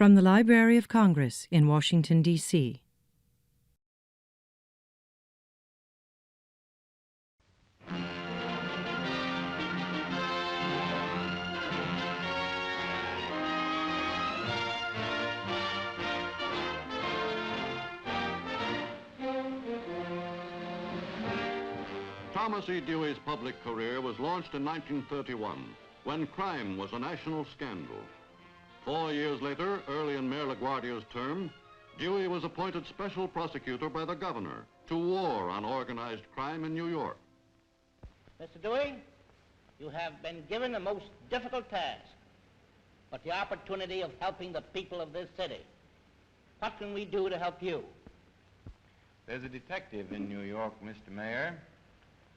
From the Library of Congress in Washington, D.C. Thomas E. Dewey's public career was launched in 1931, when crime was a national scandal. 4 years later, early in Mayor LaGuardia's term, Dewey was appointed special prosecutor by the governor to war on organized crime in New York. Mr. Dewey, you have been given a most difficult task, but the opportunity of helping the people of this city. What can we do to help you? There's a detective in New York, Mr. Mayor,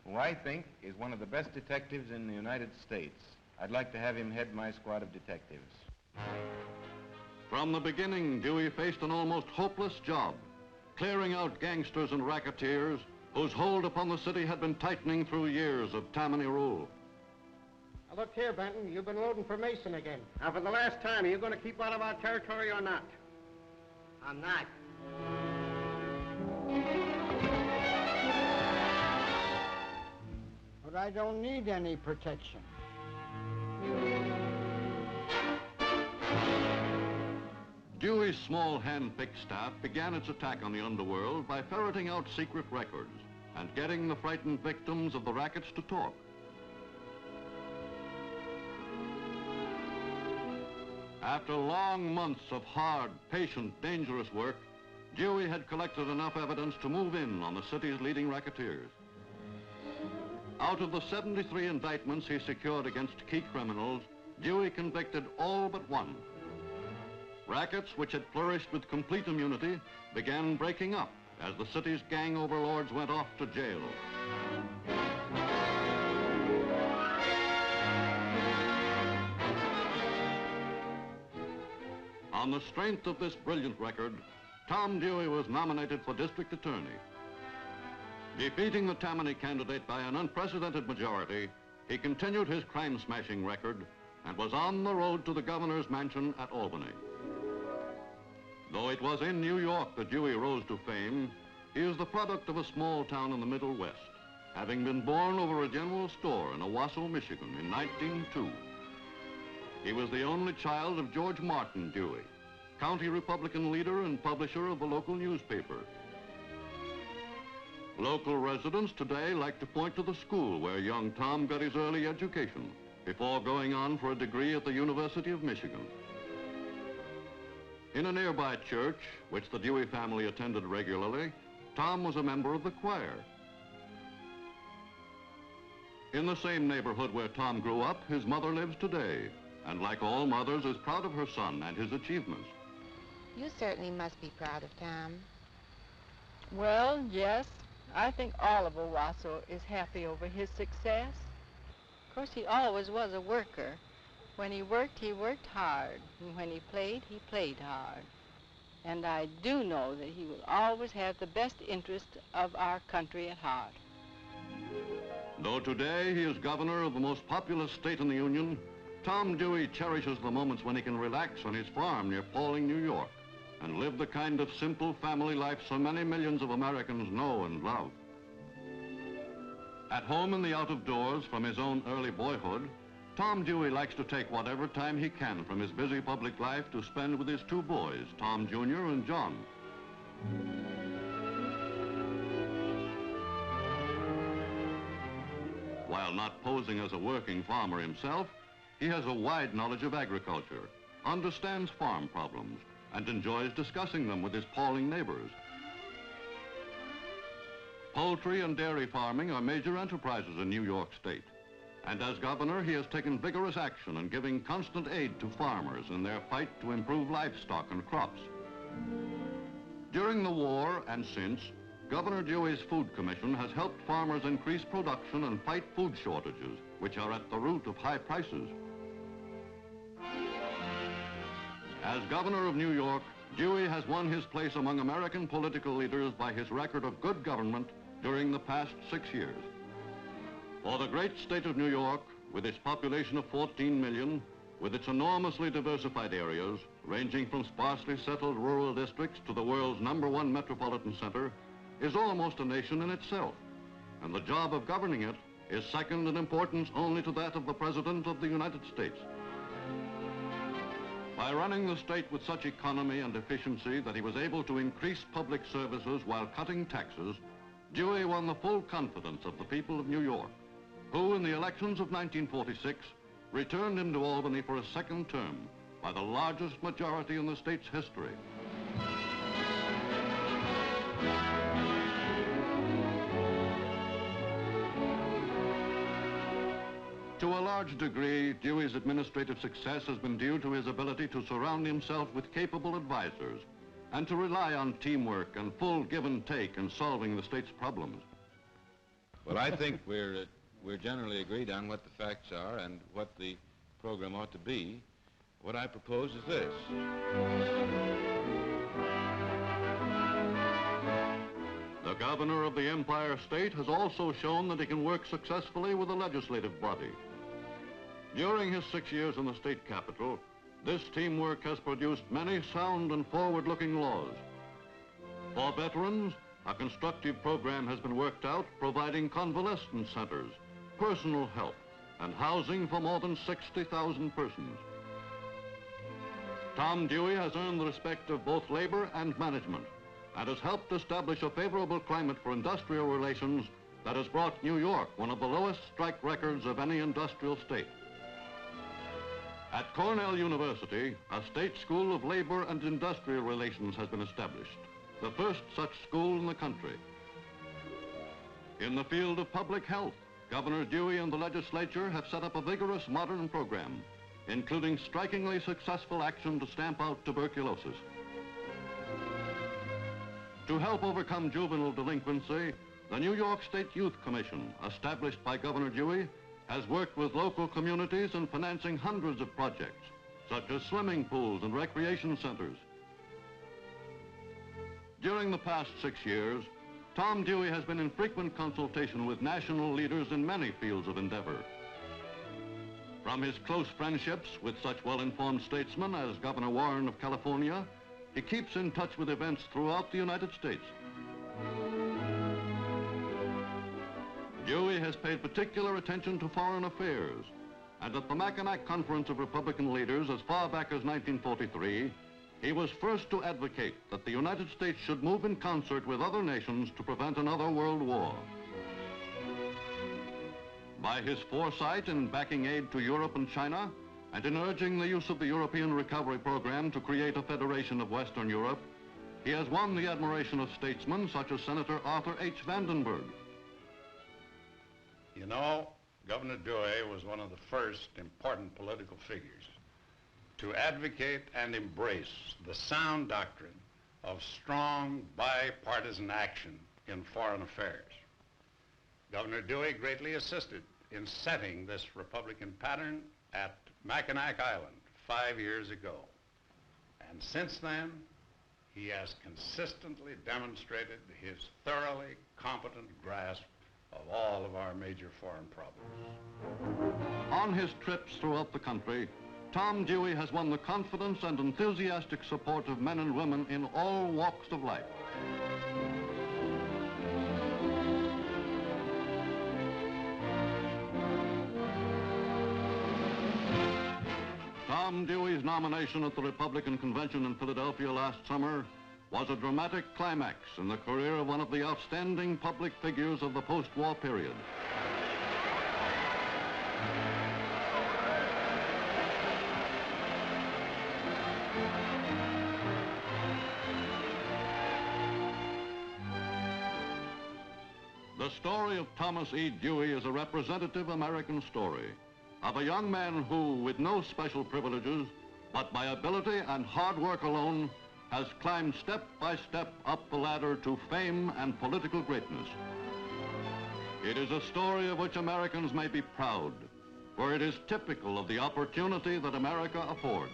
who I think is one of the best detectives in the United States. I'd like to have him head my squad of detectives. From the beginning, Dewey faced an almost hopeless job, clearing out gangsters and racketeers whose hold upon the city had been tightening through years of Tammany rule. Now look here, Benton, you've been loading for Mason again. Now for the last time, are you going to keep out of our territory or not? I'm not. But I don't need any protection. Dewey's small hand-picked staff began its attack on the underworld by ferreting out secret records and getting the frightened victims of the rackets to talk. After long months of hard, patient, dangerous work, Dewey had collected enough evidence to move in on the city's leading racketeers. Out of the 73 indictments he secured against key criminals, Dewey convicted all but one. Rackets, which had flourished with complete immunity, began breaking up as the city's gang overlords went off to jail. On the strength of this brilliant record, Tom Dewey was nominated for district attorney. Defeating the Tammany candidate by an unprecedented majority, he continued his crime-smashing record and was on the road to the governor's mansion at Albany. Though it was in New York that Dewey rose to fame, he is the product of a small town in the Middle West, having been born over a general store in Owasso, Michigan in 1902. He was the only child of George Martin Dewey, county Republican leader and publisher of the local newspaper. Local residents today like to point to the school where young Tom got his early education before going on for a degree at the University of Michigan. In a nearby church, which the Dewey family attended regularly, Tom was a member of the choir. In the same neighborhood where Tom grew up, his mother lives today, and like all mothers, is proud of her son and his achievements. You certainly must be proud of Tom. Well, yes. I think all of Owasso is happy over his success. Of course, he always was a worker. When he worked hard. And when he played hard. And I do know that he will always have the best interest of our country at heart. Though today he is governor of the most populous state in the Union, Tom Dewey cherishes the moments when he can relax on his farm near Paulding, New York, and live the kind of simple family life so many millions of Americans know and love. At home in the out-of-doors from his own early boyhood, Tom Dewey likes to take whatever time he can from his busy public life to spend with his two boys, Tom Jr. and John. While not posing as a working farmer himself, he has a wide knowledge of agriculture, understands farm problems, and enjoys discussing them with his Paulding neighbors. Poultry and dairy farming are major enterprises in New York State. And as governor, he has taken vigorous action in giving constant aid to farmers in their fight to improve livestock and crops. During the war and since, Governor Dewey's Food Commission has helped farmers increase production and fight food shortages, which are at the root of high prices. As governor of New York, Dewey has won his place among American political leaders by his record of good government during the past 6 years. For the great state of New York, with its population of 14 million, with its enormously diversified areas, ranging from sparsely settled rural districts to the world's #1 metropolitan center, is almost a nation in itself, and the job of governing it is second in importance only to that of the President of the United States. By running the state with such economy and efficiency that he was able to increase public services while cutting taxes, Dewey won the full confidence of the people of New York, who in the elections of 1946 returned him to Albany for a second term by the largest majority in the state's history. To a large degree, Dewey's administrative success has been due to his ability to surround himself with capable advisors and to rely on teamwork and full give and take in solving the state's problems. Well, I think we're generally agreed on what the facts are and what the program ought to be. What I propose is this. The governor of the Empire State has also shown that he can work successfully with the legislative body. During his 6 years in the state capitol, this teamwork has produced many sound and forward-looking laws. For veterans, a constructive program has been worked out providing convalescent centers, personal help, and housing for more than 60,000 persons. Tom Dewey has earned the respect of both labor and management and has helped establish a favorable climate for industrial relations that has brought New York one of the lowest strike records of any industrial state. At Cornell University, a state school of labor and industrial relations has been established, the first such school in the country. In the field of public health, Governor Dewey and the legislature have set up a vigorous modern program, including strikingly successful action to stamp out tuberculosis. To help overcome juvenile delinquency, the New York State Youth Commission, established by Governor Dewey, has worked with local communities in financing hundreds of projects, such as swimming pools and recreation centers. During the past 6 years, Tom Dewey has been in frequent consultation with national leaders in many fields of endeavor. From his close friendships with such well-informed statesmen as Governor Warren of California, he keeps in touch with events throughout the United States. Dewey has paid particular attention to foreign affairs, and at the Mackinac Conference of Republican Leaders as far back as 1943, he was first to advocate that the United States should move in concert with other nations to prevent another world war. By his foresight in backing aid to Europe and China, and in urging the use of the European Recovery Program to create a federation of Western Europe, he has won the admiration of statesmen such as Senator Arthur H. Vandenberg. You know, Governor Dewey was one of the first important political figures to advocate and embrace the sound doctrine of strong bipartisan action in foreign affairs. Governor Dewey greatly assisted in setting this Republican pattern at Mackinac Island 5 years ago. And since then, he has consistently demonstrated his thoroughly competent grasp of all of our major foreign problems. On his trips throughout the country, Tom Dewey has won the confidence and enthusiastic support of men and women in all walks of life. Tom Dewey's nomination at the Republican Convention in Philadelphia last summer was a dramatic climax in the career of one of the outstanding public figures of the post-war period. The story of Thomas E. Dewey is a representative American story of a young man who, with no special privileges, but by ability and hard work alone, has climbed step by step up the ladder to fame and political greatness. It is a story of which Americans may be proud, for it is typical of the opportunity that America affords.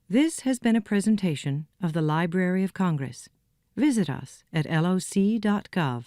This has been a presentation of the Library of Congress. Visit us at loc.gov.